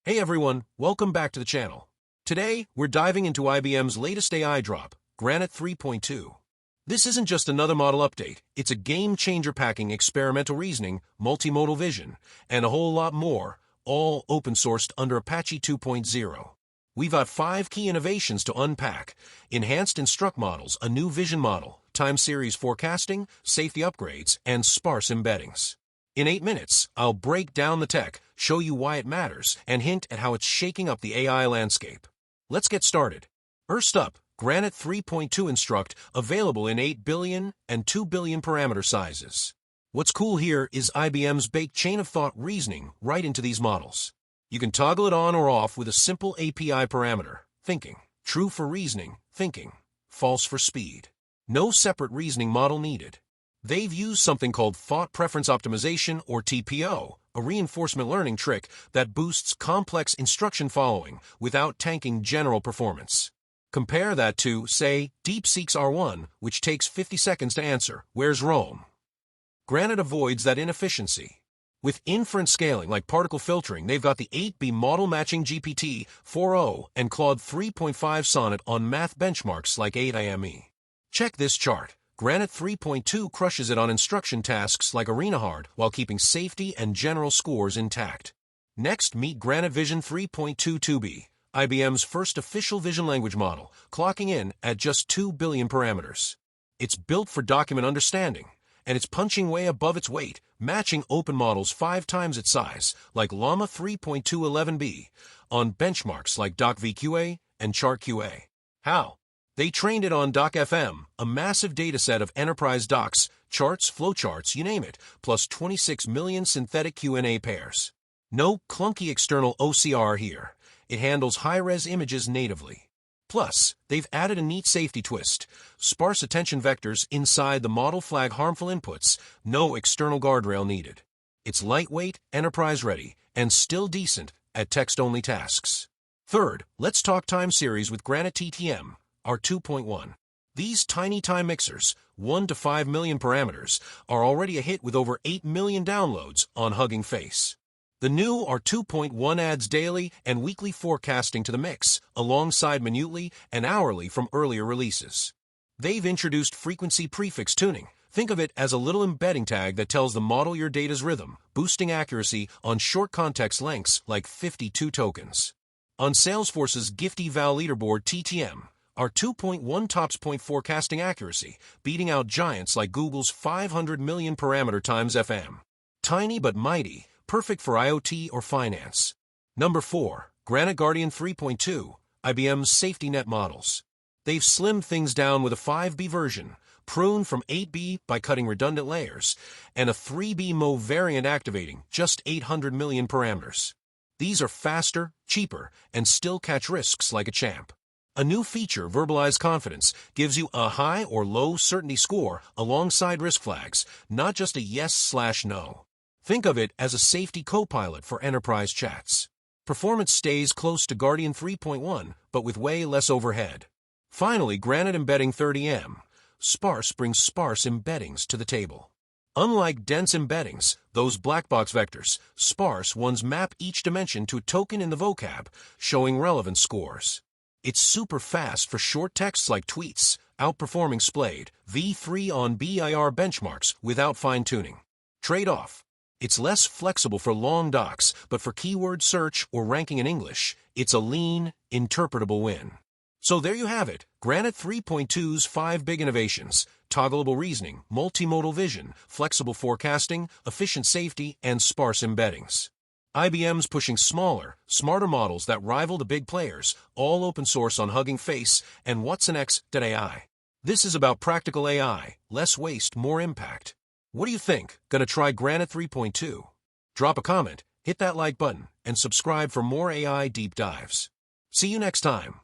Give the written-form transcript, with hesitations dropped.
Hey everyone, welcome back to the channel. Today, we're diving into IBM's latest AI drop, Granite 3.2. This isn't just another model update, it's a game-changer packing experimental reasoning, multimodal vision, and a whole lot more, all open-sourced under Apache 2.0. We've got 5 key innovations to unpack: enhanced instruct models, a new vision model, time series forecasting, safety upgrades, and sparse embeddings. In 8 minutes, I'll break down the tech, show you why it matters, and hint at how it's shaking up the AI landscape. Let's get started. First up, Granite 3.2 Instruct, available in 8 billion and 2 billion parameter sizes. What's cool here is IBM's baked chain-of-thought reasoning right into these models. You can toggle it on or off with a simple API parameter: thinking, true for reasoning, thinking, false for speed. No separate reasoning model needed. They've used something called Thought Preference Optimization, or TPO, a reinforcement learning trick that boosts complex instruction following without tanking general performance. Compare that to, say, DeepSeek's R1, which takes 50 seconds to answer, "Where's Rome?" Granite avoids that inefficiency. With inference scaling like particle filtering, they've got the 8B model matching GPT-4o and Claude 3.5 Sonnet on math benchmarks like 8IME. Check this chart. Granite 3.2 crushes it on instruction tasks like ArenaHard while keeping safety and general scores intact. Next, meet Granite Vision 3.2 2B, IBM's first official vision language model, clocking in at just 2 billion parameters. It's built for document understanding, and it's punching way above its weight, matching open models 5 times its size, like Llama 3.2 11B, on benchmarks like DocVQA and ChartQA. How? They trained it on DocFM, a massive dataset of enterprise docs, charts, flowcharts, you name it, plus 26 million synthetic Q&A pairs. No clunky external OCR here. It handles high-res images natively. Plus, they've added a neat safety twist: sparse attention vectors inside the model flag harmful inputs, no external guardrail needed. It's lightweight, enterprise-ready, and still decent at text-only tasks. Third, let's talk time series with Granite TTM. R2.1. These tiny time mixers, 1 to 5 million parameters, are already a hit with over 8 million downloads on Hugging Face. The new R2.1 adds daily and weekly forecasting to the mix, alongside minutely and hourly from earlier releases. They've introduced frequency prefix tuning. Think of it as a little embedding tag that tells the model your data's rhythm, boosting accuracy on short context lengths like 52 tokens. On Salesforce's Gifty Val leaderboard TTM, our 2.1 tops point forecasting accuracy, beating out giants like Google's 500 million parameter times FM. Tiny but mighty, perfect for IoT or finance. Number 4, Granite Guardian 3.2, IBM's safety net models. They've slimmed things down with a 5B version, pruned from 8B by cutting redundant layers, and a 3B Mo variant activating just 800 million parameters. These are faster, cheaper, and still catch risks like a champ. A new feature, Verbalize Confidence, gives you a high or low certainty score alongside risk flags, not just a yes/no. Think of it as a safety co-pilot for enterprise chats. Performance stays close to Guardian 3.1, but with way less overhead. Finally, Granite Embedding 30M. Sparse brings sparse embeddings to the table. Unlike dense embeddings, those black box vectors, sparse ones map each dimension to a token in the vocab, showing relevant scores. It's super fast for short texts like tweets, outperforming Splade V3 on BIR benchmarks without fine-tuning. Trade-off: it's less flexible for long docs, but for keyword search or ranking in English, it's a lean, interpretable win. So there you have it, Granite 3.2's 5 big innovations: toggleable reasoning, multimodal vision, flexible forecasting, efficient safety, and sparse embeddings. IBM's pushing smaller, smarter models that rival the big players, all open source on Hugging Face and WhatsAnX.ai. This is about practical AI, less waste, more impact. What do you think? Gonna try Granite 3.2? Drop a comment, hit that like button, and subscribe for more AI deep dives. See you next time.